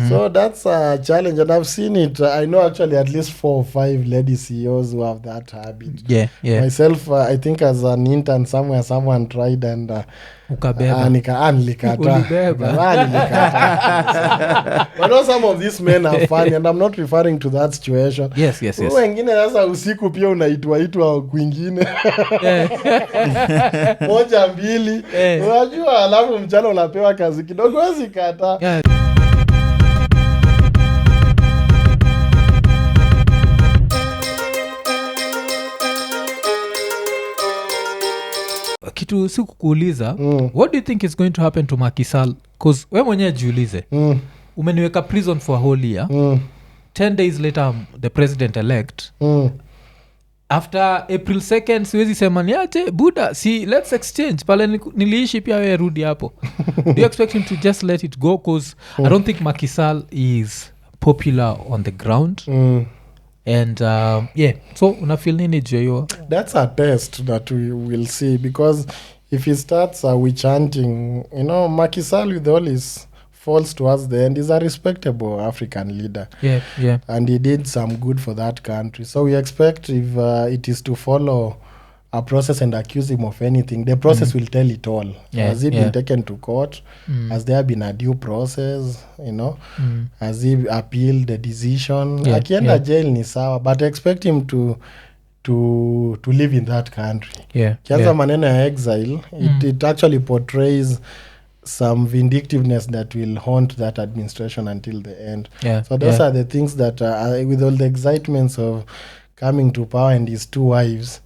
So that's a challenge, and I've seen it. I know actually at least 4 or 5 lady CEOs who have that habit. Myself, I think as an intern somewhere, someone tried and nilikata. But know some of these men are funny, and I'm not referring to that situation. Yes. Wengine sasa usiku pia unaitwa kwingine. Moja mbili. Unajua alafu mchana unapewa kazi kidogo wezi kata. Kitu siku kuuliza, what do you think is going to happen to Macky Sall? Because we mwenyewe jiulize, umeniweka prison for a whole year, 10 days later the president elect, after April 2nd siwezi sema niache buda, si let's exchange pale niliishi pia wewe rudi hapo. Do you expect him to just let it go? Because I don't think Macky Sall is popular on the ground. And so unafeel nini joyo? That's a test that we will see, because if he starts witch hunting, Macky Sall with all his faults towards the end is a respectable African leader. And he did some good for that country. So we expect if it is to follow a process and accuse him of anything, the process will tell it all. Has he been taken to court? Has there been a due process? Has he appealed the decision? Akienda jail ni sawa, but expect him to live in that country. Kianza maneno ya exile, it actually portrays some vindictiveness that will haunt that administration until the end. So those are the things that with all the excitements of coming to power and his 2 wives,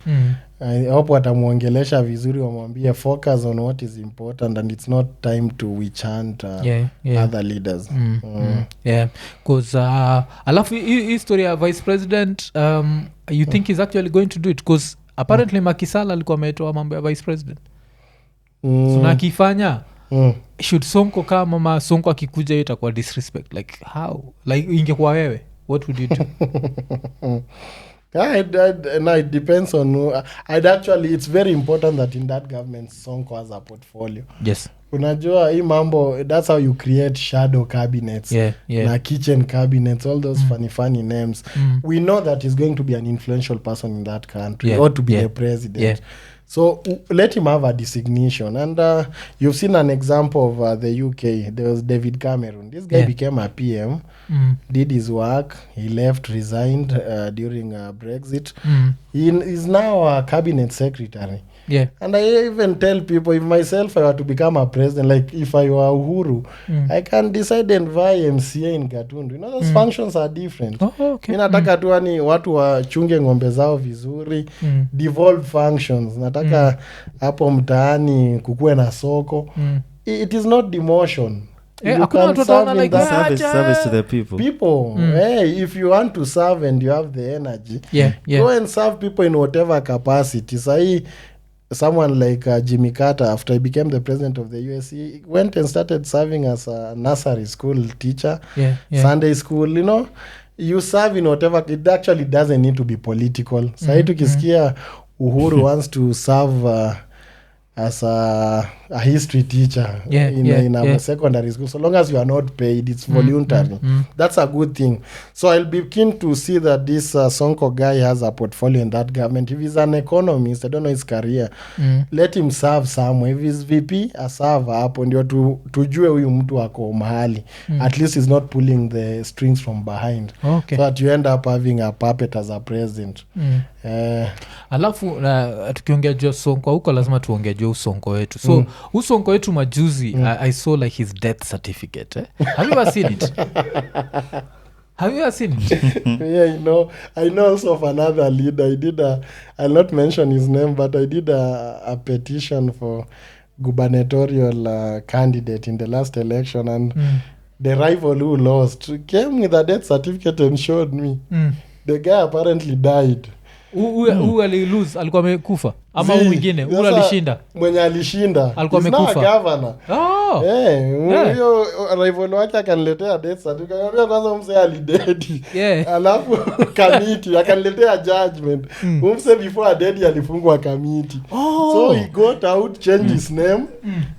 I hope watamuongelesha vizuri, wamwambie focus on what is important and it's not time to witch hunt other leaders. Because alafu history ya vice president, you think he's actually going to do it? Because apparently Macky Sall alikuwa ametoa mambo ya vice president. So na kifanya should Sonko kama mama Sonko akikuja itakuwa disrespect, like how, like ingekuwa wewe, what would you do? It depends on who. It's very important that in that government Sonko has a portfolio. Unajua hii mambo, that's how you create shadow cabinets, na kitchen cabinets, all those funny names. We know that he's going to be an influential person in that country, or to be the president. So let him have a designation. And you've seen an example of the UK. There was David Cameron. This guy became a PM, did his work. He left, resigned during Brexit. He is now a cabinet secretary. And I even tell people, if myself I were to become a president, like if I were Uhuru, I can decide and buy MCA in Gatundu. Those functions are different. Nataka tu ani watu wachunge ng'ombe zao vizuri, devolved functions. Nataka hapo mtaani kukue na soko. It is not demotion. You can serve in that service to the people. Hey, if you want to serve and you have the energy, go and serve people in whatever capacity. Someone like Jimmy Carter, after he became the president of the US, he went and started serving as a nursery school teacher, Sunday school, you serve in whatever. It actually doesn't need to be political. Tukisikia Uhuru wants to serve as a history teacher in a secondary school, so long as you are not paid, it's voluntary. That's a good thing. So I'll be keen to see that this Sonko guy has a portfolio in that government. If he's an economist, I don't know his career, let him serve somewhere. If he's VP, serve hapo ndio tujue huyu mtu ako mahali. At least he's not pulling the strings from behind. So that you end up having a puppet as a president. Alafu tukiongea juu Sonko huko lazima tuongee juu Sonko wetu. So Sonko wetu majuzi, I saw like his death certificate. Have you ever seen it? I know also of another leader. I'll not mention his name, but I did a petition for gubernatorial candidate in the last election, and the rival who lost came with a death certificate and showed me. The guy apparently died. Who alilose alikuwa amekufa ama mwingine who alishinda mwenye alishinda alikuwa amekufa governor huyo rival wake akaniletea death certificate kwanza mse alidedi alafu committee akaniletea judgment mse before dead alifungwa committee so he got out changed his name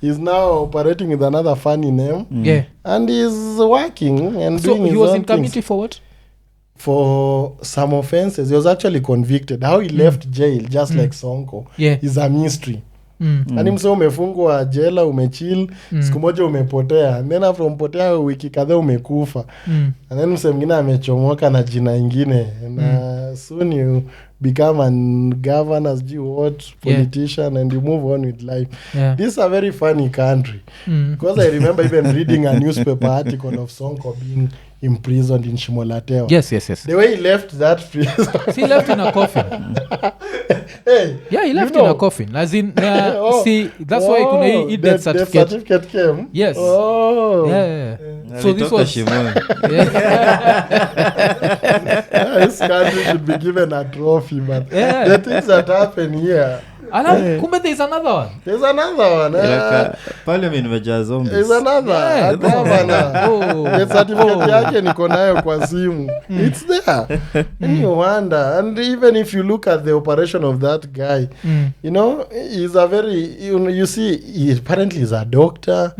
he's now operating with another funny name and he's working and so doing his he was own in committee things. for what? For some offenses he was actually convicted how he left jail just like Sonko is a mystery yani mse umefungwa jela umechill siku moja umepotea and then after umpotea wiki kadhaa umekufa and then mse mwingine amechomoka na jina ingine na soon you become an governor as what politician and you move on with life. This is a very funny country because I remember even reading a newspaper article of Sonko being imprisoned in Shimolatewa. Yes. The way he left that prison. He left in a coffin. Hey, he left in a coffin. As in, see, that's why kuna hii death certificate. Death certificate came? Yes. Yeah. So this was... This country should be given a trophy, but the things that happen here... kumbe there's another one. There's another one. Parliament imejaa zombies. There's another. The certificate yake niko nayo kwa simu. It's there. And you wonder. And even if you look at the operation of that guy, you know, he's a very, you see, he apparently is a doctor.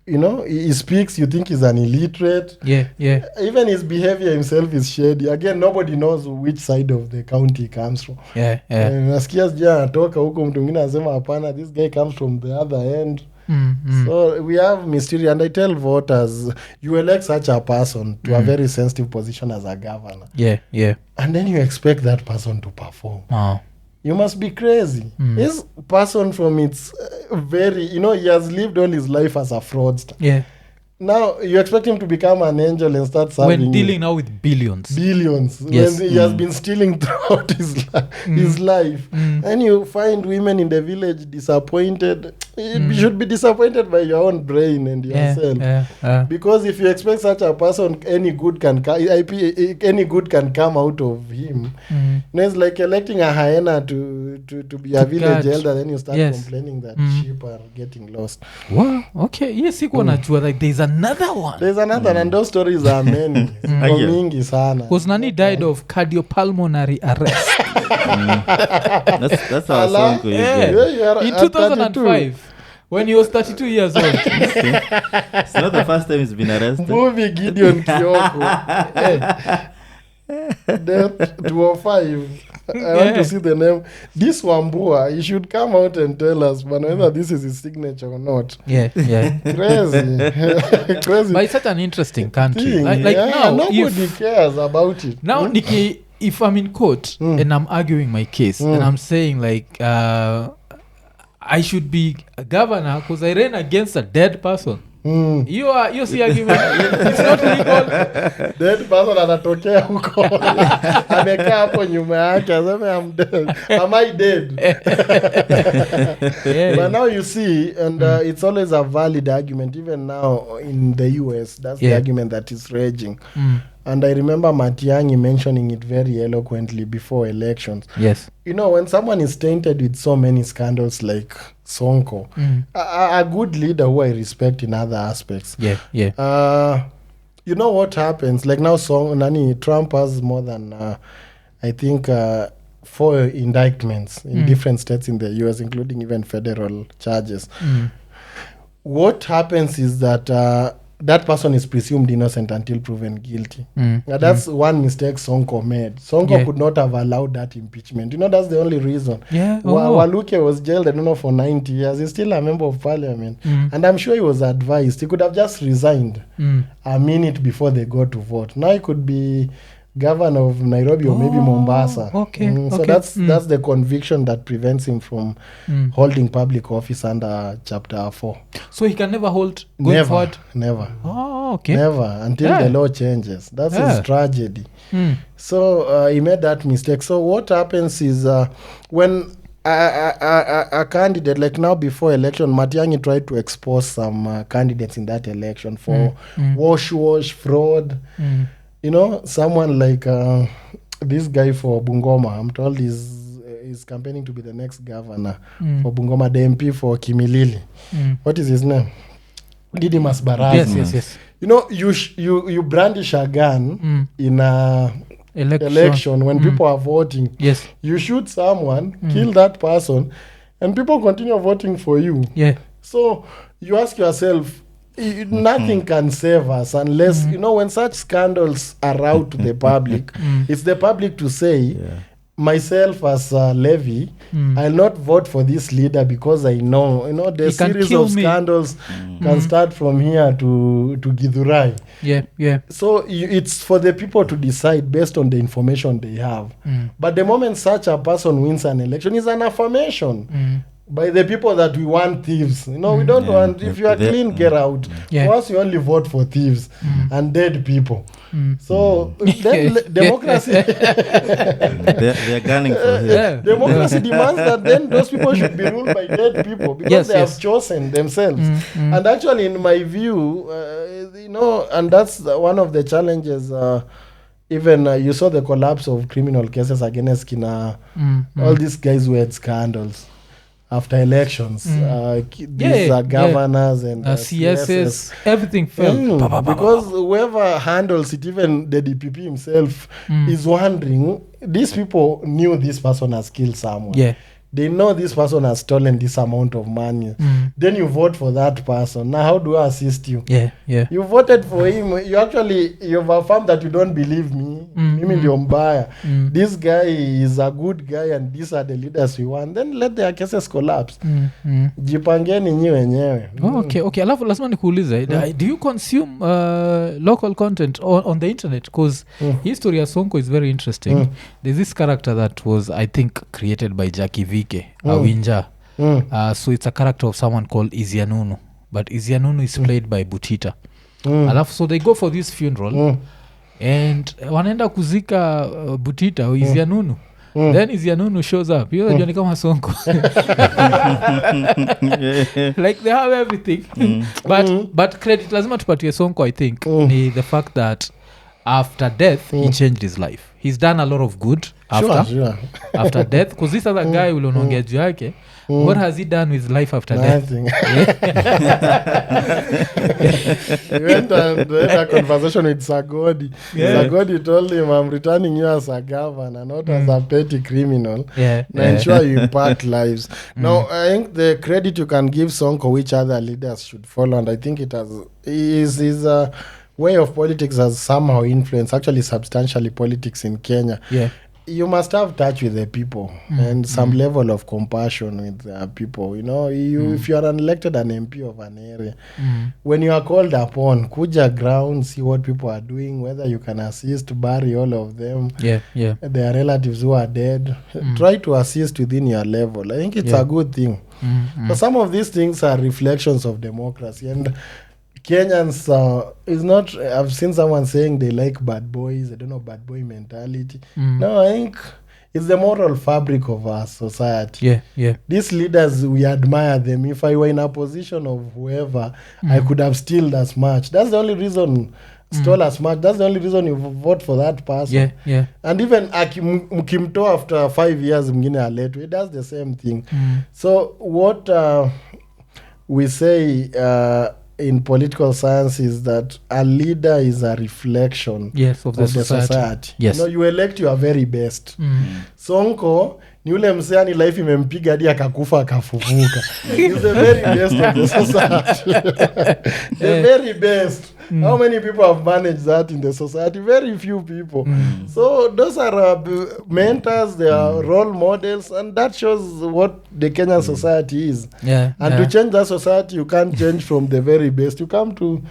You know, he speaks, you think he's an illiterate. Yeah. Even his behavior himself is shady. Again, nobody knows which side of the county he comes from. Nasikia sija anatoka huko mtu mwingine anasema hapana, this guy comes from the other end. So we have mystery, and I tell voters, you elect such a person to a very sensitive position as a governor. Yeah. And then you expect that person to perform. You must be crazy. This person from its very, you know, he has lived all his life as a fraudster. Now you expect him to become an angel and start serving when dealing now with billions. Yes. When he has been stealing throughout his life. And you find women in the village disappointed. You should be disappointed by your own brain and yourself. Because if you expect such a person, any good can come out of him. You know, it's like electing a hyena to be a village elder, then you start complaining that sheep are getting lost. Wow, okay. Yes, like there's another one. And those stories are many. Mingi sana. Because Nani died of cardiopulmonary arrest. That's our song. In 2005. When he was 32 years old. It's not the first time he's been arrested. Movie Gideon Kioko. Death 205. I want to see the name. This Wambua, he should come out and tell us whether this is his signature or not. Crazy. But it's such an interesting country. Like now, nobody cares about it. Now, Nikki, if I'm in court and I'm arguing my case and I'm saying like I should be a governor because I ran against a dead person. You see argument. It's not legal. Dead person anatokea huko. Amekaa hapo nyuma yake asema I'm dead. Am I dead? But now you see, and it's always a valid argument. Even now in the US, that's the argument that is raging. And I remember Matiang'i mentioning it very eloquently before elections. Yes. You know, when someone is tainted with so many scandals like Sonko, a good leader who I respect in other aspects. You know what happens? Like now, Trump has more than, I think, 4 indictments in different states in the US, including even federal charges. What happens is that that person is presumed innocent until proven guilty. That's one mistake Sonko made. Sonko could not have allowed that impeachment. You know, that's the only reason. Waluke was jailed, I don't know, for 90 years. He's still a member of parliament. And I'm sure he was advised. He could have just resigned a minute before they go to vote. Now he could be governor of Nairobi or maybe Mombasa. So that's the conviction that prevents him from holding public office under Chapter 4. So he can never hold going forward? Never. Okay. Never, until the law changes. That's his tragedy. So he made that mistake. So what happens is when a candidate, like now before election, Matiang'i tried to expose some candidates in that election for wash, fraud. You know, someone like this guy for Bungoma, I'm told is campaigning to be the next governor for Bungoma, the MP for Kimilili. What is his name? Didymus Baraza. Yes. You know, you brandish a gun in a election when people are voting. Yes. You shoot someone, kill that person, and people continue voting for you. Yeah. So you ask yourself, nothing can save us unless, you know, when such scandals are out to the public, it's the public to say, myself as LEVI, I'll not vote for this leader because I know, you know, the series of scandals can start from here to Githurai. Yeah. So it's for the people to decide based on the information they have. But the moment such a person wins an election, is an affirmation by the people that we want thieves. You know, we don't want, if you are clean, get out. For us, we only vote for thieves and dead people. So then democracy they're gunning for here. Democracy demands that then those people should be ruled by dead people because they have chosen themselves. And actually, in my view, you know, and that's one of the challenges. Even you saw the collapse of criminal cases against Kina. All these guys who had scandals after elections. These are governors and CSS, everything fell. Because whoever handles it, even the DPP himself, is wondering, these people knew this person has killed someone. They know this person has stolen this amount of money. Then you vote for that person. Now, how do I assist you? You voted for him. You've affirmed that you don't believe me. Mimi ndio mbaya. This guy is a good guy and these are the leaders we want. Then let their cases collapse. Jipangeni nyi wenyewe. Okay. Alafu lazima nikuulize, do you consume local content on the internet? Because history of Sonko is very interesting. There's this character that was, I think, created by Jackie V. Awinja. So it's a character of someone called Izianunu, but Izianunu is played by Butita. Alafu, so they go for this funeral and wanaenda kuzika Butita or Izianunu. Then Izianunu shows up. You know, kama Sonko. Like they have everything. But credit lazima tupatie Sonko, I think, the fact that after death he changed his life. He's done a lot of good after death, because this other guy will onongea juu yake. What has he done with his life after death? He went and had a conversation with Sagodi. Sagodi told him, I'm returning you as a governor, not as a petty criminal. Ensure you impact lives. Now, I think the credit you can give Sonko, which other leaders should follow, and I think it has is way of politics has somehow influenced, actually substantially, politics in Kenya. You must have touch with the people and some level of compassion with people. You know, if you are elected an MP of an area, when you are called upon, kuja ground, see what people are doing, whether you can assist, bury all of them. Their relatives who are dead. Try to assist within your level. I think it's a good thing. But some of these things are reflections of democracy. And Kenyans is not, I've seen someone saying they like bad boys. I don't know, bad boy mentality. No, I think it's the moral fabric of our society. These leaders, we admire them. If I were in a position of whoever, I could have stolen as much. That's the only reason, stole as much. That's the only reason you vote for that person. And even mkimtoa after 5 years, mngine aletu, it does the same thing. So what we say in political science is that a leader is a reflection of the society. You know, you elect your very best. Sonko ni ule mseani life imempiga hadi akakufa akafufuka. He's the very best of the society. The very best. How many people have managed that in the society? Very few people. So those are mentors, they are role models, and that shows what the Kenyan society is. And to change that society, you can't change from the very best. You come to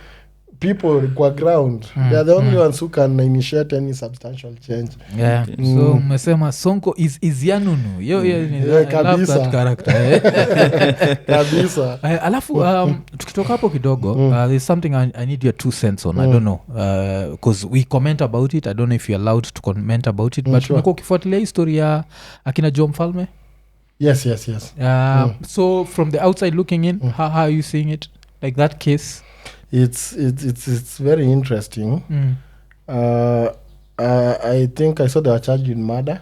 people kwa ground. They are the only ones who can initiate any substantial change. So mesema Sonko is Izianunu. I love that character. Kabisa. Alafu tukitoka hapo kidogo, there's something I need your 2 cents on. I don't know, because we comment about it. I don't know if you're allowed to comment about it, but umekuwa ukifuatilia historia akina Joe Mfalme? Yes. So from the outside looking in, how are you seeing it? Like that case? It's very interesting. I think I saw they were charged in murder.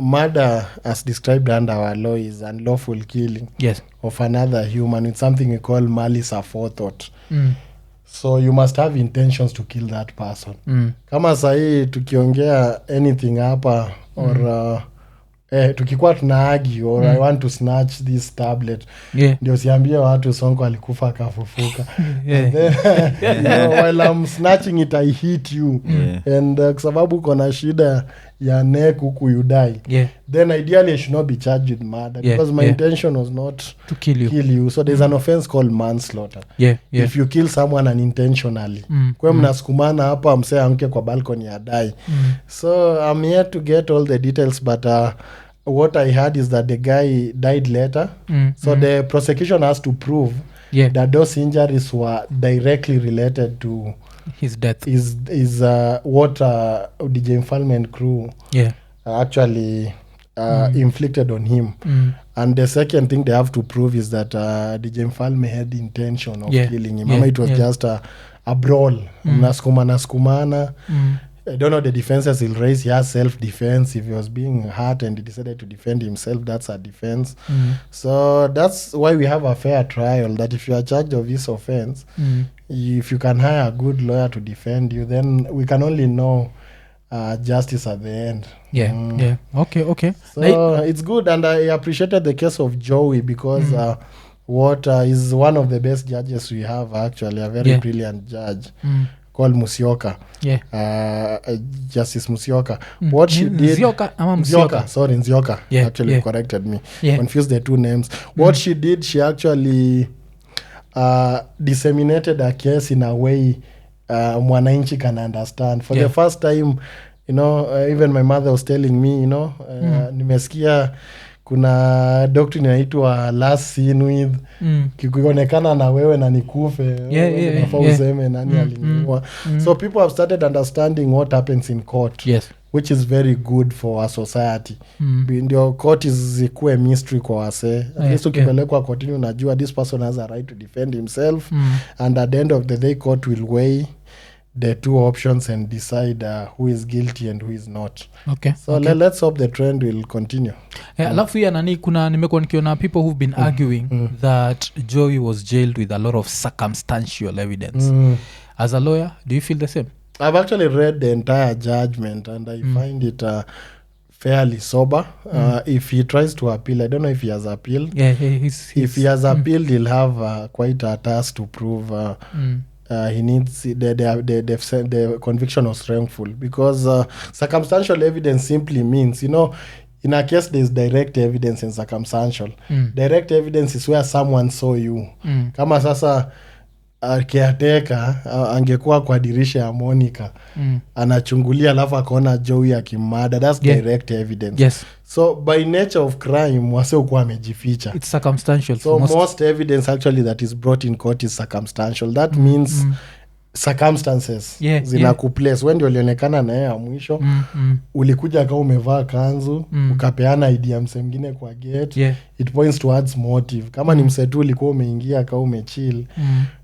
Murder as described under our law is unlawful killing of another human with something we call malice aforethought. So you must have intentions to kill that person. Kama sahii tukiongea anything hapa or tukikuwa tunaagi or I want to snatch this tablet, ndio siambie watu Sonko alikufa akafufuka. While I'm snatching it I hit you and kwa sababu kona shida ya neck huku you die, then ideally I should not be charged with murder because my intention was not to kill you. So there's an offense called manslaughter. If you kill someone unintentionally, kwa mnasukumana hapa msee amke kwa balcony ya die. So I'm here to get all the details, but what I heard is that the guy died later. So the prosecution has to prove that those injuries were directly related to his death. Is what DJ Mfalme and crew actually inflicted on him. And the second thing they have to prove is that DJ Mfalme had the intention of killing him. It was just a brawl. Naskumana. I don't know the defenses he'll raise. He has self-defense. If he was being hurt and he decided to defend himself, that's a defense. So that's why we have a fair trial, that if you are charged of this offense, if you can hire a good lawyer to defend you, then we can only know justice at the end. Okay. So it's good, and I appreciated the case of Joey because what is one of the best judges we have, actually, a very brilliant judge called Musyoka. Justice Musyoka. What she did... Nzioka. Actually corrected me. Confused the two names. What she did, she actually disseminated a case in a way mwananchi can understand. For the first time, even my mother was telling me, nimesikia kuna doctrine inaitwa last seen with, kikionekana na wewe na nikufe nafaa useme nani aliniua. So people have started understanding what happens in court, which is very good for our society. Ndio court zikuwe mystery kwa wase. At least ukipelekwa kotini unajua this person has a right to defend himself, and at the end of the day court will weigh the two options and decide who is guilty and who is not. So let's hope the trend will continue. Alafu ya nani kuna nimekuwa nikiona people who've been arguing that Joey was jailed with a lot of circumstantial evidence. As a lawyer, do you feel the same? I've actually read the entire judgment and I find it fairly sober. If he tries to appeal, I don't know if he has appealed. If he has appealed, he'll have quite a task to prove he needs the conviction was wrongful, because circumstantial evidence simply means, in a case there's direct evidence and circumstantial. Direct evidence is where someone saw you. Kama sasa caretaker angekuwa kwa dirisha ya Monica anachungulia alafu akaona Joey akimada, that's direct evidence. So by nature of crime wase ukuwa amejificha, it's circumstantial. So most evidence actually that is brought in court is circumstantial. That means circumstances zinakuplace. When ndio ulionekana na yeye mwisho, ulikuja kama umevaa kanzu, ukapeana idea msengine kwa gate, it points towards motive. Kama ni msetu ulikuwa umeingia kama umechill,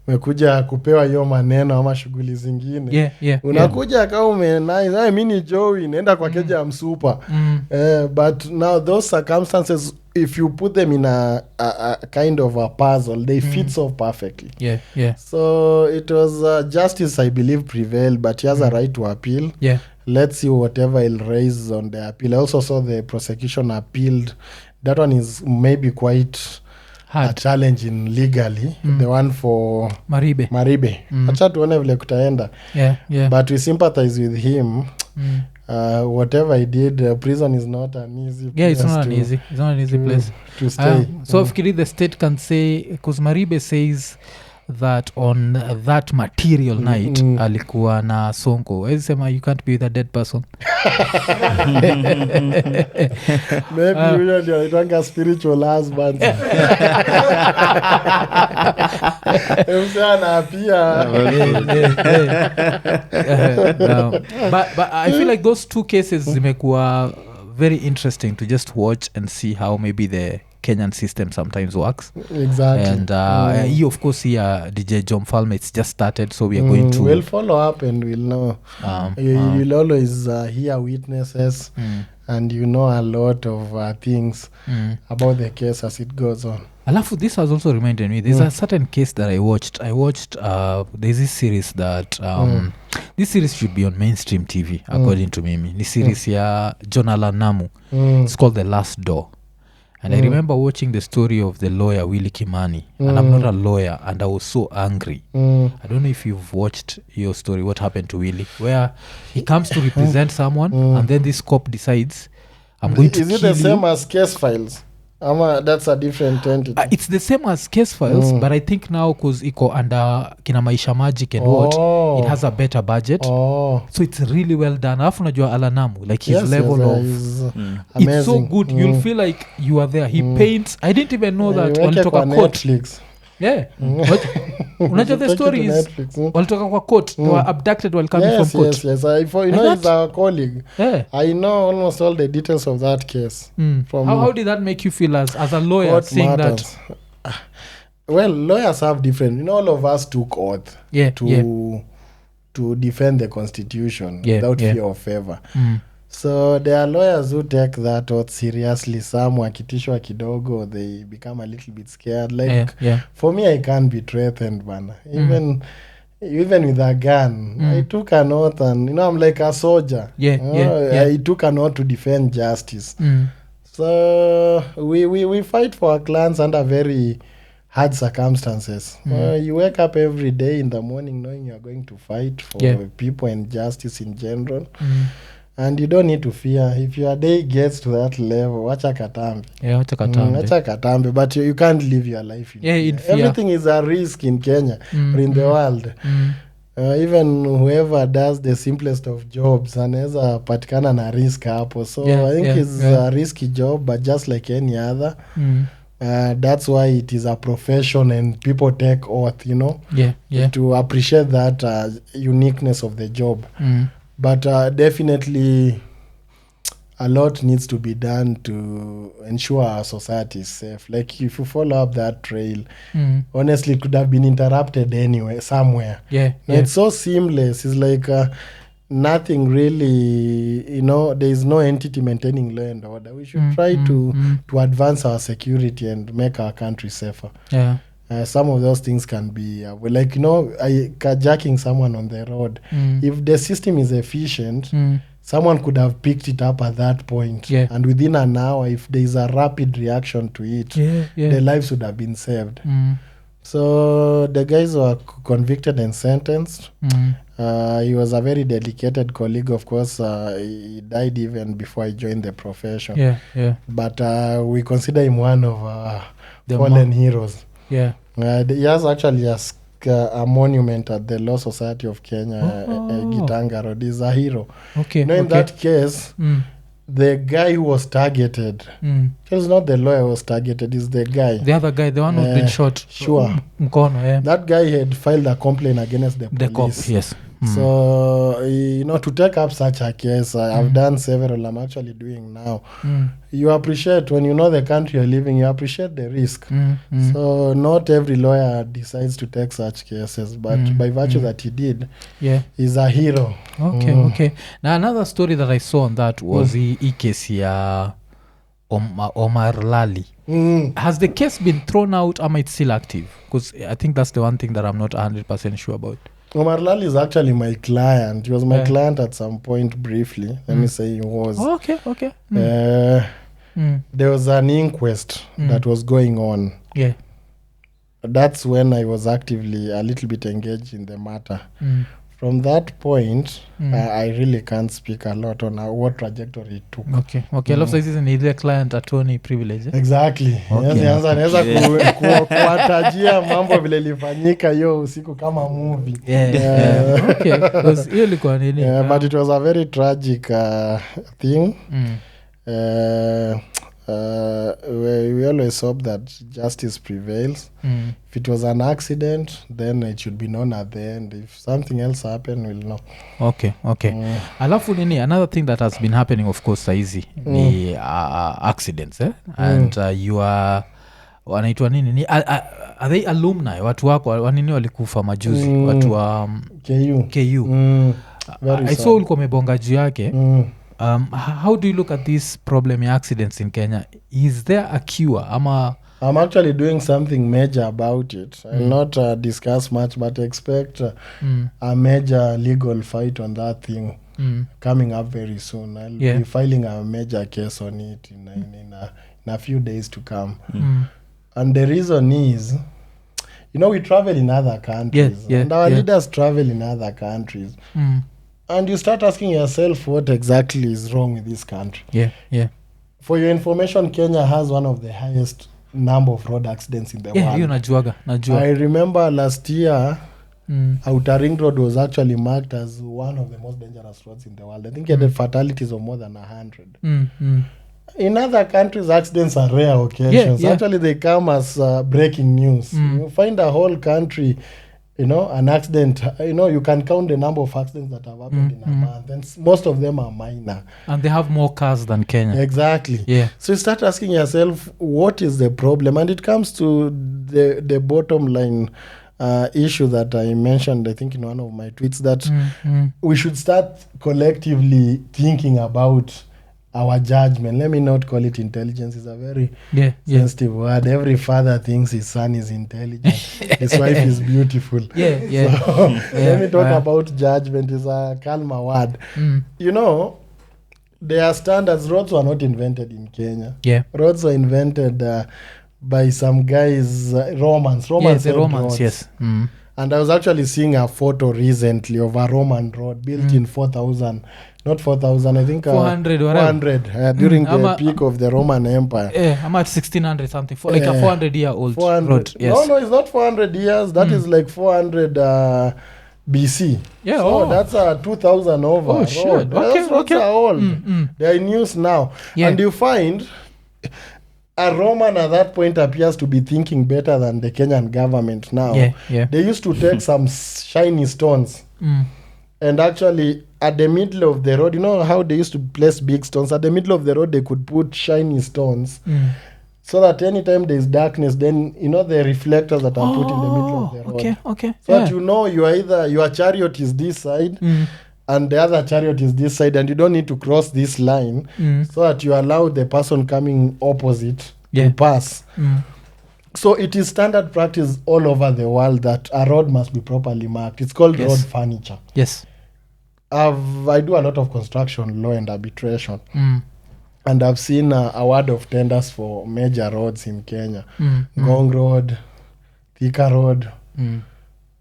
umekuja kupewa hiyo maneno ama shughuli zingine, unakuja kama umenice, mimi ni Joey naenda kwa keja ya msupa. But now those circumstances, if you put them in a kind of a puzzle, they fit so perfectly. So it was justice, I believe, prevailed, but he has a right to appeal. Let's see whatever he'll raise on the appeal. I also saw the prosecution appealed. That one is maybe quite hard. A challenge in legally. The one for Maribe. Acha tuone vile kutaenda. But we sympathize with him. Whatever he did, prison is not an easy place. It's not an easy place to stay. So if the state can say, because Maribe says that on that material night alikuwa na Sonko, wezi sema you can't be with a dead person. Maybe we don't have spiritual husbands. But I feel like those two cases zimekuwa very interesting to just watch and see how maybe the Kenyan system sometimes works. Exactly. And he of course here DJ John Falme, it's just started, so we are going to we'll follow up and we'll know. You'll always hear witnesses and you know a lot of things about the case as it goes on. Alafu, this has also reminded me, there's a certain case that I watched there's this series that this series should be on mainstream TV according to Mimi. This series ya John Allan Namu. It's called The Last Door. And I remember watching the story of the lawyer Willie Kimani. And I'm not a lawyer, and I was so angry. I don't know if you've watched your story, what happened to Willie, where he comes to represent someone and then this cop decides, I'm going to kill you. Is it the same as case files? That's a different entity. It's the same as case files, but I think now because Iko under kina Maisha Magic and it has a better budget. So it's really well done. Alafu najua Alanamu, like his level of it's so good. You'll feel like you are there. He paints. I didn't even know that walitoka court. Netflix. Yeah. Unajua the story is walitoka kwa court. They were abducted while coming from court. Yes. He's our colleague. Yeah. I know almost all the details of that case. From how did that make you feel as a lawyer seeing matters. That? Well, lawyers have different. All of us took oath to defend the Constitution without fear of favor. So there are lawyers who take that oath seriously. Some wakitishwa kidogo, they become a little bit scared. For me, I can't be threatened, man. Even with a gun, I took an oath, and I'm like a soldier. I took an oath to defend justice. So we fight for our clans under very hard circumstances. You wake up every day in the morning knowing you're going to fight for people and justice in general. And you don't need to fear. If your day gets to that level, wacha katambe. But you can't live your life in fear. Everything is a risk in Kenya or in the world. Even whoever does the simplest of jobs anaweza patikana na risk hapo. So I think it's a risky job, but just like any other. That's why it is a profession and people take oath, to appreciate that uniqueness of the job. But definitely a lot needs to be done to ensure our society is safe. Like if you follow up that trail, honestly it could have been interrupted anyway, somewhere. It's so seamless. It's like nothing really, there is no entity maintaining law and order. We should try to advance our security and make our country safer. Some of those things can be carjacking someone on the road. If the system is efficient, someone could have picked it up at that point, and within an hour, if there is a rapid reaction to it, the lives would have been saved. So the guys were convicted and sentenced. He was a very dedicated colleague. Of course, he died even before I joined the profession. But we consider him one of our fallen heroes. He has actually a monument at the Law Society of Kenya, Gitanga Road. He's a hero. In that case, the guy who was targeted, it was not the lawyer who was targeted, it's the guy. The other guy, the one who's been shot. Sure. That guy had filed a complaint against the police. The cop, yes. So, to take up such a case, I've done several, I'm actually doing now. You appreciate, when you know the country you're living, you appreciate the risk. So not every lawyer decides to take such cases, but by virtue that he did, he's a hero. Okay. Now another story that I saw on that was the case here, Omar Lali. Has the case been thrown out, or it's still active? Because I think that's the one thing that I'm not 100% sure about. Omar Lali is actually my client. He was my client at some point briefly. Let me say he was. Okay. There was an inquest that was going on. That's when I was actively a little bit engaged in the matter. From that point, I really can't speak a lot on what trajectory it took. Okay. Alafu hizi ni ile client attorney privilege. Exactly. Anaweza kuwatajia mambo vile ilifanyika hiyo usiku kama movie. Okay. Because hiyo ilikuwa nini? But it was a very tragic thing. we always hope that justice prevails. If it was an accident, then it should be known at the end. If something else happened, we'll know. Okay. Alafu nini, another thing that has been happening, of course, saizi ni accidents, and you are wanaitwa nini, are they alumni? Watu wako wanini walikufa majuzi, watu wa KU. I saw ulikuwa umebonga juu yake. How do you look at this problem ya accidents in Kenya? Is there a cure? I'm actually doing something major about it. I'll not discuss much, but expect a major legal fight on that thing coming up very soon. I'll be filing a major case on it in a few days to come. And the reason is, we travel in other countries. And our leaders travel in other countries. And you start asking yourself what exactly is wrong with this country. For your information, Kenya has one of the highest number of road accidents in the world. Najua. I remember last year, Outer Ring Road was actually marked as one of the most dangerous roads in the world. I think it had fatalities of more than 100. In other countries, accidents are rare occasions. Actually, they come as breaking news. You find a whole country, an accident, you can count the number of accidents that have happened in a month, and most of them are minor. And they have more cars than Kenya. Exactly. So you start asking yourself, what is the problem? And it comes to the bottom line issue that I mentioned, I think in one of my tweets, that we should start collectively thinking about our judgment. Let me not call it intelligence. It's a very sensitive word. Every father thinks his son is intelligent. His wife is beautiful. Let me talk about judgment. It's a calmer word. There are standards. Roads were not invented in Kenya. Roads were invented by some guys, Romans. The Romans, yes. And I was actually seeing a photo recently of a Roman road built in 4,000. Not 4,000, I think 400 during the peak of the Roman Empire. I'm at 1600 something, like a 400-year-old road. No, it's not 400 years. That is like 400 BC. That's 2,000 over. Oh, shit. Okay. Are old. They are in use now. And you find a Roman at that point appears to be thinking better than the Kenyan government now. They used to take some shiny stones and actually at the middle of the road, how they used to place big stones? At the middle of the road, they could put shiny stones so that anytime there's darkness, then, the reflectors that are put in the middle of the road. Okay. So that you are either, your chariot is this side and the other chariot is this side, and you don't need to cross this line so that you allow the person coming opposite to pass. So it is standard practice all over the world that a road must be properly marked. It's called road furniture. I do a lot of construction law and arbitration, and I've seen award of tenders for major roads in Kenya. Ngong Road, Thika Road,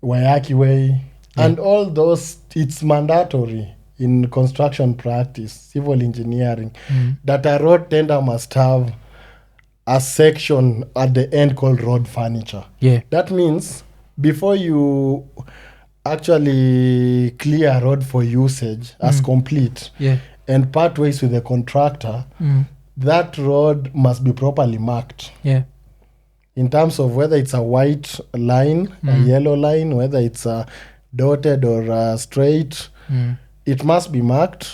Wayaki Way, and all those. It's mandatory in construction practice, civil engineering, that a road tender must have a section at the end called road furniture. That means before you actually clear a road for usage as complete and part ways with the contractor, that road must be properly marked in terms of whether it's a white line, a yellow line, whether it's a dotted or straight. It must be marked.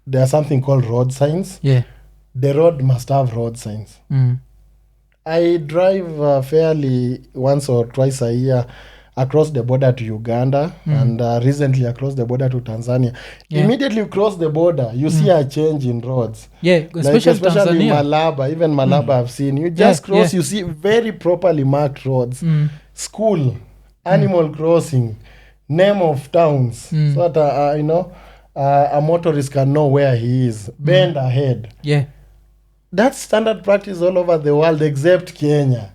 There's something called road signs. The road must have road signs. I drive fairly once or twice a year across the border to Uganda and recently across the border to Tanzania. Immediately you cross the border, you see a change in roads. Especially Malaba. Even Malaba I've seen. You just cross, you see very properly marked roads. School, animal crossing, name of towns, so that a motorist can know where he is. Bend ahead. That's standard practice all over the world except Kenya,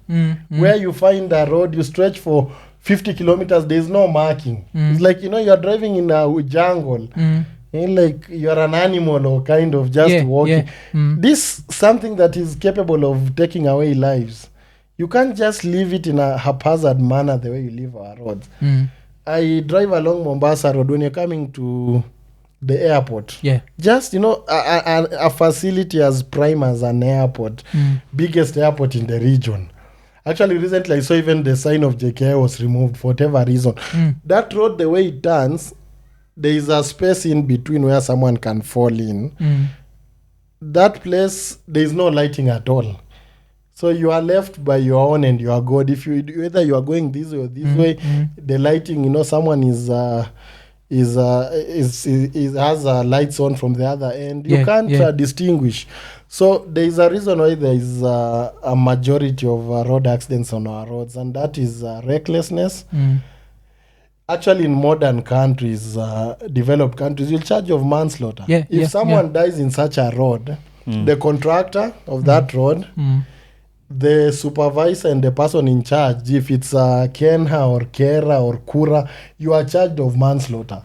where you find a road, you stretch for 50 kilometers, there's no marking. It's like, you're driving in a jungle. Like you're an animal or kind of just walking. This something that is capable of taking away lives. You can't just leave it in a haphazard manner the way you leave our roads. I drive along Mombasa Road. When you're coming to the airport. Yeah. Just, a facility as prime as an airport, biggest airport in the region. Actually, recently I saw even the sign of JKI was removed for whatever reason. That road, the way it turns, there is a space in between where someone can fall in. That place, there is no lighting at all. So you are left by your own and you are good. If whether you are going this way or this way, the lighting, someone is has lights on from the other end. You can't distinguish. So there is a reason why there is a majority of road accidents on our roads, and that is recklessness. Actually, in modern countries, developed countries, you'll charge of manslaughter. If someone dies in such a road, the contractor of that road, the supervisor and the person in charge, if it's Kenha or Kera or Kura, you are charged of manslaughter.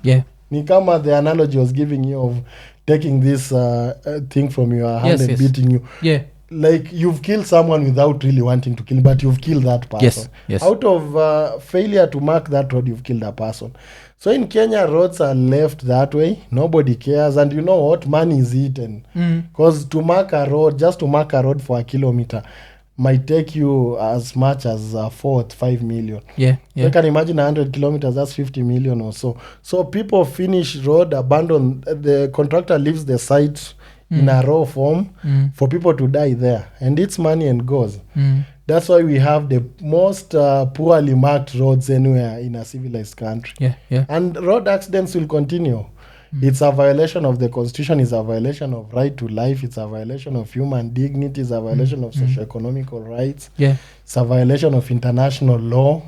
Ni kama the analogy I was giving you of taking this thing from your hand and beating you. Like you've killed someone without really wanting to kill, but you've killed that person. Out of failure to mark that road, you've killed a person. So in Kenya, roads are left that way. Nobody cares. And you know what? Money is eaten. Because to mark a road, just to mark a road for a kilometer, might take you as much as 4 to 5 million. So you can imagine 100 kilometers, that's 50 million or so. So people finish road, abandon, the contractor leaves the site in a raw form for people to die there. And it's money and goes. That's why we have the most poorly marked roads anywhere in a civilized country. And road accidents will continue. It's a violation of the Constitution, it's a violation of right to life, it's a violation of human dignity, it's a violation of socio-economical rights, it's a violation of international law.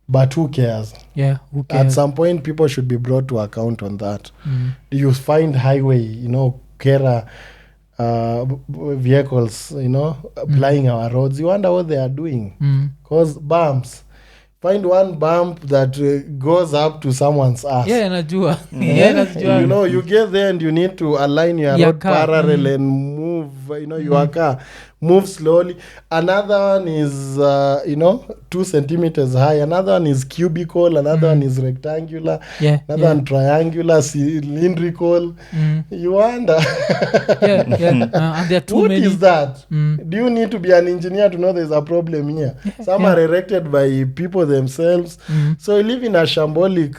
But who cares? Who cares? At some point, people should be brought to account on that. You find highway, Kera vehicles, plying our roads. You wonder what they are doing. Because bumps. Find one bump that goes up to someone's ass. Najua. You get there and you need to align your road parallel and move, your car. Move slowly. Another one is, 2 centimeters high. Another one is cubical. Another one is rectangular. Another one triangular, cylindrical. You wonder. And there are too what many. Is that? Do you need to be an engineer to know there's a problem here? Some are erected by people themselves. So we live in a shambolic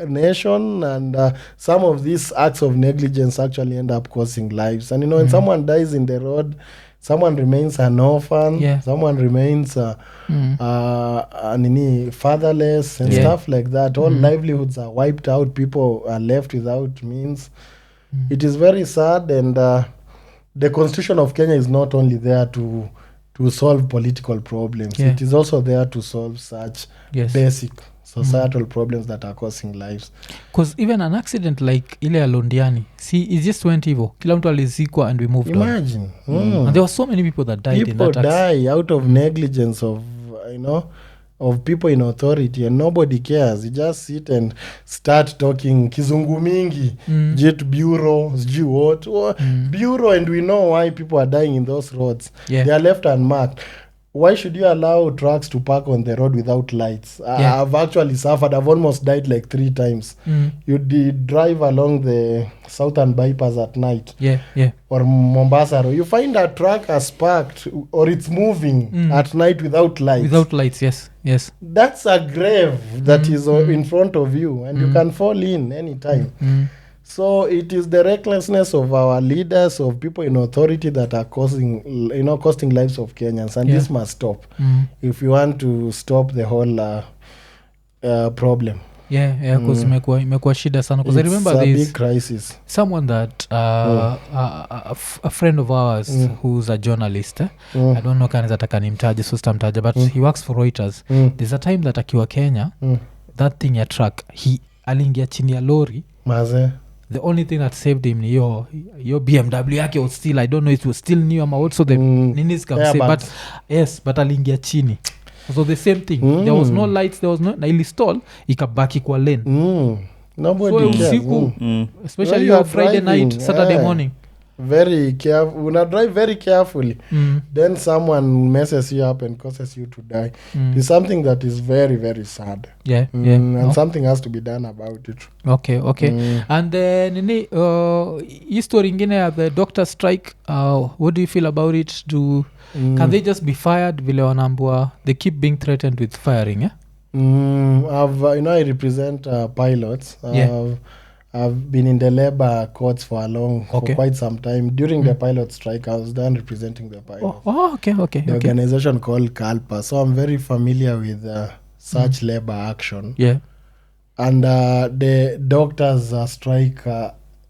nation, and some of these acts of negligence actually end up causing lives. And when someone dies in the road, someone remains an orphan, someone remains fatherless and stuff like that. All livelihoods are wiped out. People are left without means. It is very sad, and the Constitution of Kenya is not only there to solve political problems. It is also there to solve such basic societal problems that are causing lives. Because even an accident like ile ya Londiani, it just went evil. Kila mtu alizikwa and we moved Imagine. on. And there were so many people that died in that accident. People die out of negligence of, of people in authority, and nobody cares. You just sit and start talking kizungu mingi, jet bureau, what? Bureau, and we know why people are dying in those roads. They are left unmarked. Why should you allow trucks to park on the road without lights? I've actually suffered. I've almost died like 3 times. You drive along the southern bypass at night. Or Mombasa. You find a truck has parked or it's moving at night without lights. Without lights, yes. That's a grave that is in front of you, and you can fall in anytime. So it is the recklessness of our leaders, of people in authority, that are costing lives of Kenyans, and this must stop if you want to stop the whole problem. Because imekuwa shida sana. Because I remember it's a this big crisis. Someone that a friend of ours who's a journalist. I don't know kanaweza taka nimtaje, so sitamtaja, but he works for Reuters. There's a time that akiwa Kenya, that thing ya truck, he aliingia chini ya lori. Maze. The only thing that saved him ni your BMW yake was still, I don't know, it was still new ama also the ninis can say, but yes, but aliingia chini. So the same thing. There was no lights, there was no, na ilistall ikabaki kwa lane. Nobody so usiku especially your Friday night, Saturday morning, very careful. Una drive very carefully. Then someone messes you up and causes you to die. It's something that is very, very sad. And something has to be done about it. Okay. And then history ingine ya the doctor strike, what do you feel about it? Can they just be fired? Vile wanambua they keep being threatened with firing, yeah? I represent pilots. I've been in the labor courts for quite some time. During the pilot strike, I was done representing the pilots. Okay. The organization called CALPA. So I'm very familiar with such labor action. Yeah. And the doctors' strike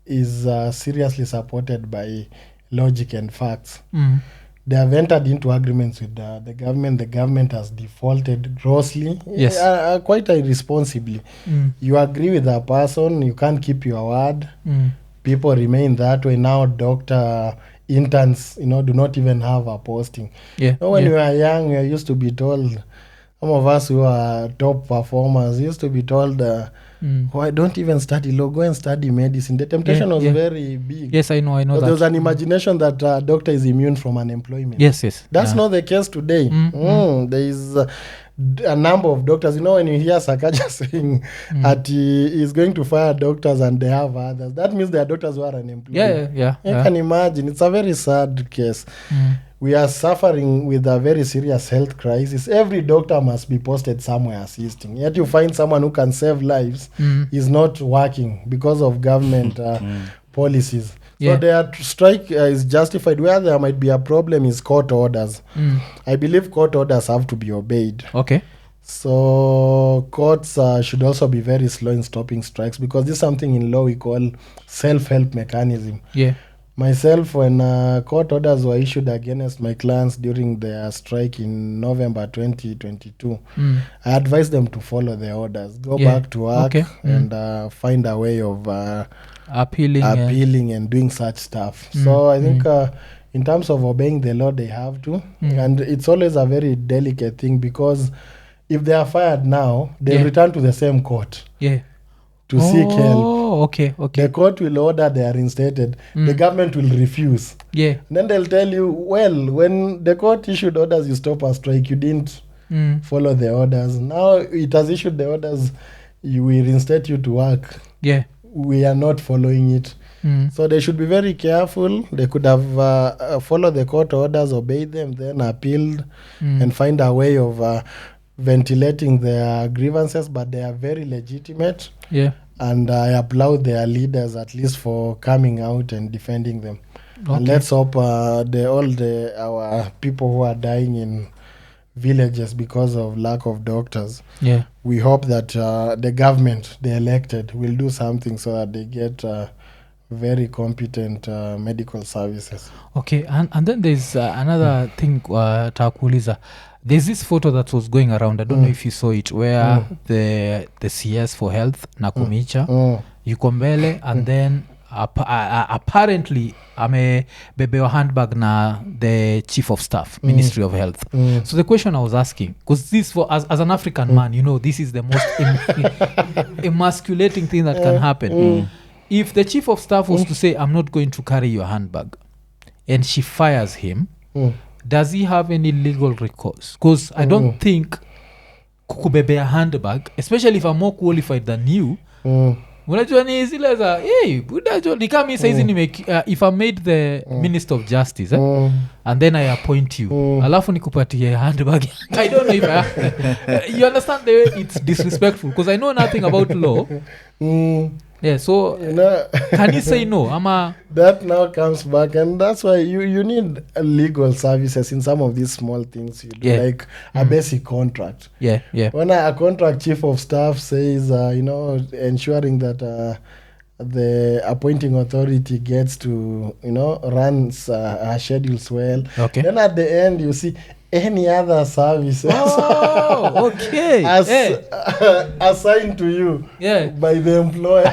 is seriously supported by logic and facts. They have entered into agreements with the government. The government has defaulted grossly, quite irresponsibly. You agree with a person, you can't keep your word. People remain that way. Now doctor interns, do not even have a posting. When we were young, we used to be told, some of us who are top performers used to be told, why don't even study law, go and study medicine. The temptation was very big. Yes, I know that. There was an imagination that a doctor is immune from unemployment. Yes. That's not the case today. There is a number of doctors. When you hear Sakaja saying that he is going to fire doctors and they have others, that means there are doctors who are unemployed. You can imagine. It's a very sad case. We are suffering with a very serious health crisis. Every doctor must be posted somewhere assisting. Yet you find someone who can save lives is not working because of government policies. So their strike is justified. Where there might be a problem is court orders. I believe court orders have to be obeyed. Okay. So courts should also be very slow in stopping strikes, because this is something in law we call self-help mechanism. Myself, when court orders were issued against my clients during their strike in November 2022, I advised them to follow the orders, go back to work and find a way of appealing and doing such stuff. So I think in terms of obeying the law, they have to. And it's always a very delicate thing, because if they are fired now, they return to the same court. To seek help. The court will order they are reinstated. The government will refuse. And then they'll tell you, well, when the court issued orders, you stop a strike, you didn't follow the orders. Now it has issued the orders, we reinstate you to work. We are not following it. So they should be very careful. They could have followed the court orders, obeyed them, then appealed and find a way of ventilating their grievances, but they are very legitimate. And I applaud their leaders at least for coming out and defending them. And let's hope our people who are dying in villages because of lack of doctors, we hope that the government, the elected, will do something so that they get very competent medical services. And then there's another thing, Takuliza. There's this photo that was going around, I don't know if you saw it, where the CS for health, NAKHUMICHA, yuko mbele, and then apparently amebebewa handbag na the chief of staff, Ministry of Health. So the question I was asking, because this, for as an African man, this is the most emasculating thing that can happen. If the chief of staff was to say, I'm not going to carry your handbag, and she fires him, does he have any legal recourse? Because I don't think kukubebe a handbag, especially if I'm more qualified than you, unajua ni zile za budajo ni kama saizi if I made the Minister of Justice and then I appoint you, alafu nikupatie handbag. I don't know if you understand the way it's disrespectful, because I know nothing about law. So can you say no? That now comes back, and that's why you need legal services in some of these small things you do, like a basic contract. When a contract chief of staff says, ensuring that the appointing authority gets to, runs her schedules well. Then at the end, you see any other services assigned to you by the employer.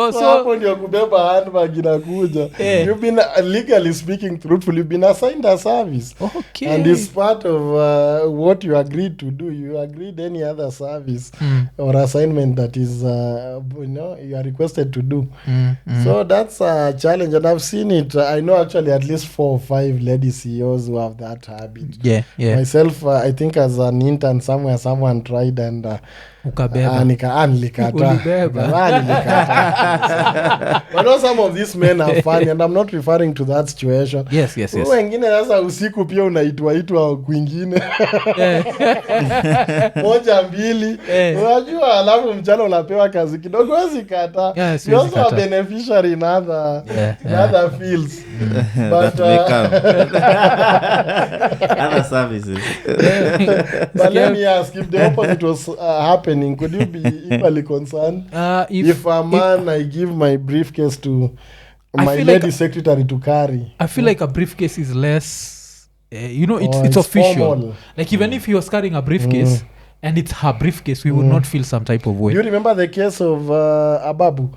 Oh, so so hapo ndio kubeba handbag inakuja. You've been legally speaking truthfully, you've been assigned a service. Okay. And it's part of what you agreed to do. You agreed any other service or assignment that is you are requested to do. So that's a challenge, and I've seen it. I know actually at least 4 or 5 lady CEOs who have that habit. Yeah. Myself, I think as an intern somewhere, someone tried and Ukabeba. Nilikata. But know some of these men are funny, and I'm not referring to that situation. Yes. Wengine sasa usiku pia unaitwa kwingine. Moja mbili. Unajua alafu mchana unapewa kazi kidogo wezi kata. Yes, you also a beneficiary in other fields. But other services. But let me ask, if the opposite was happening, could you be equally concerned? If a man, I give my briefcase to my lady secretary to carry. I feel like a briefcase is less, it's official. Formal. Like even if he was carrying a briefcase and it's her briefcase, we would not feel some type of way. Do you remember the case of Ababu?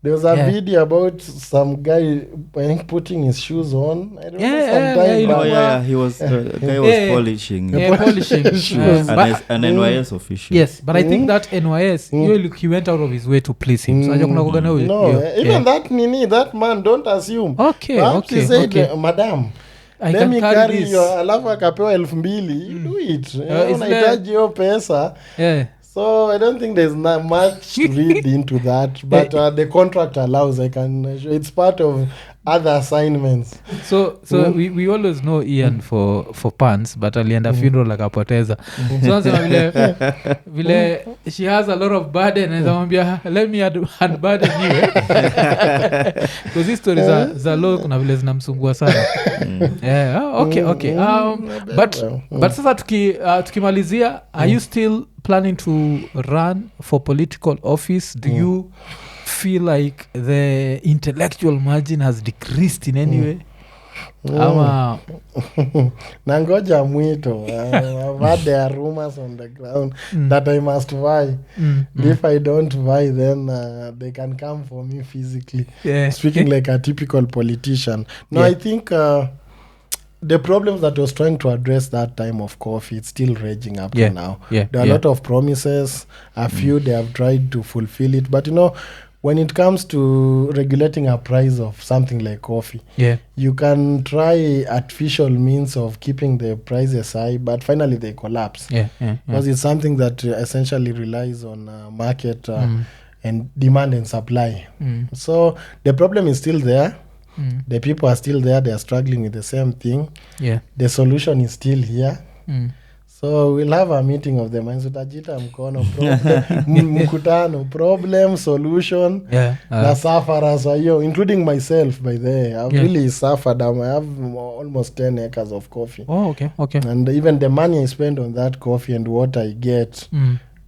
There was a video about some guy, I think, putting his shoes on. I remember he was guy was polishing. Polishing shoes. An NYS official. Yes, but I think that NYS, he went out of his way to please him. So even that man, don't assume. Okay. Said, Madam, let me carry your alafu akapewa 2,000. You do it. Unahitaji hiyo pesa. So I don't think there's not much to read into that, but the contract allows. It's part of other assignments. So we always know Ian for pants, but alienda funeral akapoteza. So vile she has a lot of burden, and zamwambia let me unburden you. Because these stories za low kuna vile zinamsumbua sana. Okay. But sasa tukimalizia, are you still planning to run for political office? Do you feel like the intellectual margin has decreased in any way? Nangoja mwito. There are rumors on the ground that I must vie. If I don't vie, then they can come for me physically. Speaking like a typical politician. No, I think the problems that I was trying to address that time of coffee, it's still raging up to now. There are a lot of promises. A few they have tried to fulfill it, but when it comes to regulating a price of something like coffee, you can try artificial means of keeping the prices high, but finally they collapse. Because it's something that essentially relies on market and demand and supply. So the problem is still there. The people are still there. They are struggling with the same thing. The solution is still here. So we'll have a meeting of the minds. Utajita mkono mkutano problem solution na sufferers hiyo, including myself. By the way, I've really suffered. I have almost 10 acres of coffee. Okay. And even the money I spend on that coffee and what I get,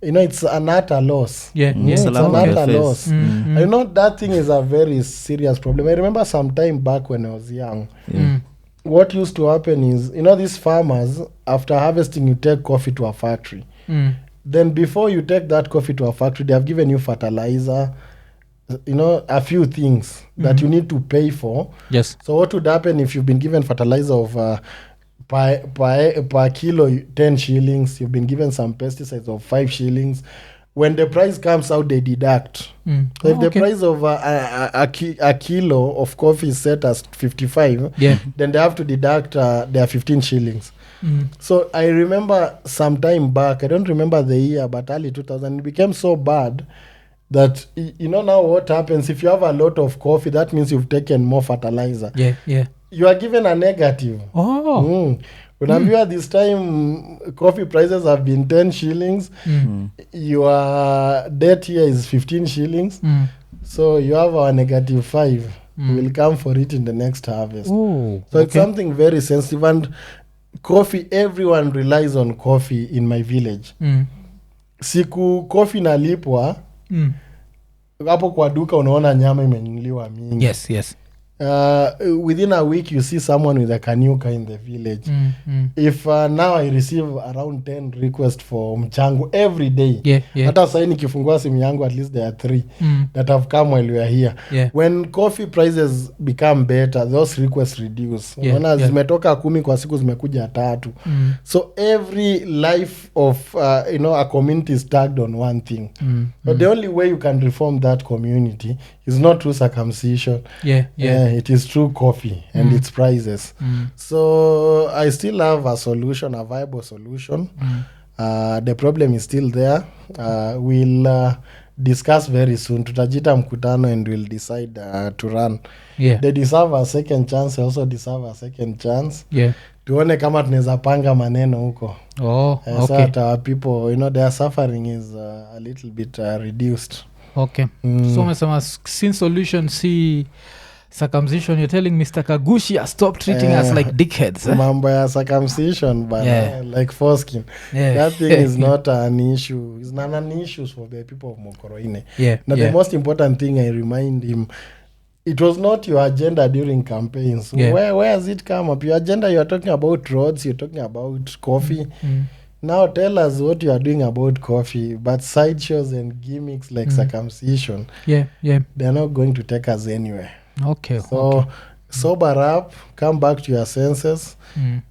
it's an utter loss. It's an utter loss. That thing is a very serious problem. I remember some time back when I was young, what used to happen is, these farmers, after harvesting, you take coffee to a factory. Then before you take that coffee to a factory, they have given you fertilizer, a few things that you need to pay for. Yes. So what would happen if you've been given fertilizer of per kilo 10 shillings, you've been given some pesticides of 5 shillings. When the price comes out, they deduct. So if the price of a kilo of coffee is set as 55, then they have to deduct their 15 shillings. So I remember some time back, I don't remember the year, but early 2000, it became so bad that, now what happens, if you have a lot of coffee, that means you've taken more fertilizer. You are given a negative. Unaambiwa this time coffee prices have been 10 shillings. Your debt here is 15 shillings. So you have a negative 5. We'll come for it in the next harvest. It's something very sensitive. And coffee, everyone relies on coffee in my village. Siku coffee nalipwa, hapo kwa duka unaona nyama imenunuliwa mingi. Yes. within a week you see someone with a kanyuka in the village. If now I receive around 10 requests for mchango every day, hata sahi nikifungua simu yangu at least there are 3 that have come while we are here. When coffee prices become better, those requests reduce. Unaona zimetoka 10 kwa siku zimekuja 3. So every life of a community is tagged on one thing. But the only way you can reform that community is not through circumcision. It is through coffee and its prices. So I still have a solution, a viable solution. The problem is still there. We'll discuss very soon. Tutajita mkutano and we'll decide to run. They deserve a second chance. They also deserve a second chance. Tuone kama tunaweza panga maneno huko. Okay. So that our people, their suffering is a little bit reduced. Okay. So umesema since solution see circumcision, you're telling Mr. Kagushi stop treating us like dickheads. Mambo ya circumcision, but like foreskin. That thing is not an issue. It's not an issue for the people of Mokoroine. The most important thing I remind him, it was not your agenda during campaigns. Where has it come up? Your agenda, you're talking about roads, you're talking about coffee. Now tell us what you are doing about coffee, but sideshows and gimmicks like circumcision, they're not going to take us anywhere. So sober up, come back to your senses,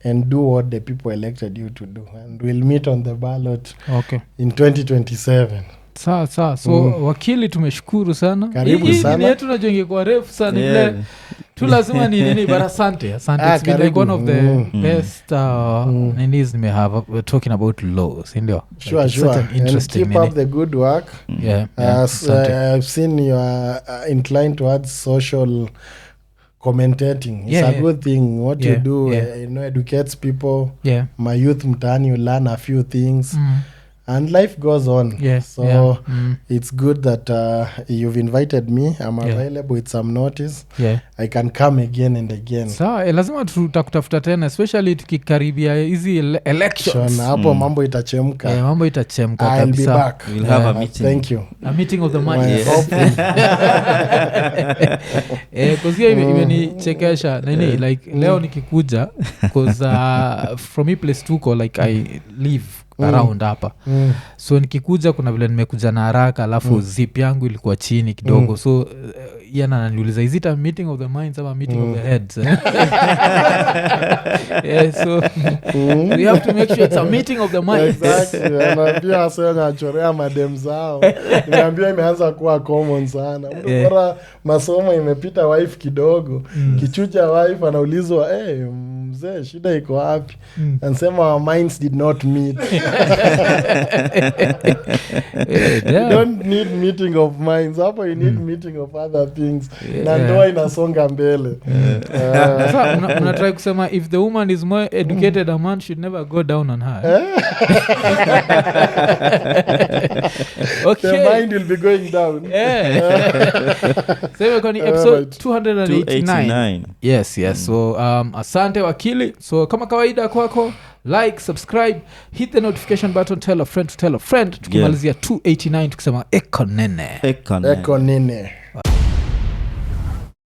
and do what the people elected you to do, and we'll meet on the ballot in 2027. Sawa. So wakili tumeshukuru sana. Karibu sana. Hii yetu najonge kwa refu sana ile tu lazima ni nini bara asante. It's been like one of the best ninis we have talking about laws, ndio. Sure. Such an interesting and keep up the good work. I've seen you are inclined towards social commentating. It's a good thing. What you do educates people. My youth mtaani, you learn a few things. And life goes on. It's good that you've invited me. I'm available with some notice. I can come again and again. Lazima tutakutafuta tena, especially tukikaribia hizi elections. Hapo mambo itachemka. Mambo itachemka kabisa. I'll be back. We'll have a meeting. Thank you. A meeting of the minds. Because imenichekesha nini like leo nikikuja because from a place tuko like I live around hapa. So nikikuja kuna vile nimekuja na haraka alafu zip yangu ilikuwa chini kidogo. So yana ananiuliza is it a meeting of the minds or a meeting of the heads? So we have to make sure it's a meeting of the minds. Exactly. Anambia sana achorea madem zao. Niambia imeanza kuwa common sana. Bora masomo imepita wife kidogo. Kichuja wife anaulizwa mzee shida iko wapi? Anasema our minds did not meet. You don't need meeting of minds. Hapo you need meeting of other things. Na ndoa inasonga mbele. Sasa unataka kusema if the woman is more educated, a man should never go down on her. The mind will be going down. So we're going to episode 289. Yes. So asante wakili. So kama kawaida kwako, like, subscribe, hit the notification button, tell a friend to tell a friend. Tukimalizia 289 tukisema Iko Nini. Iko Nini.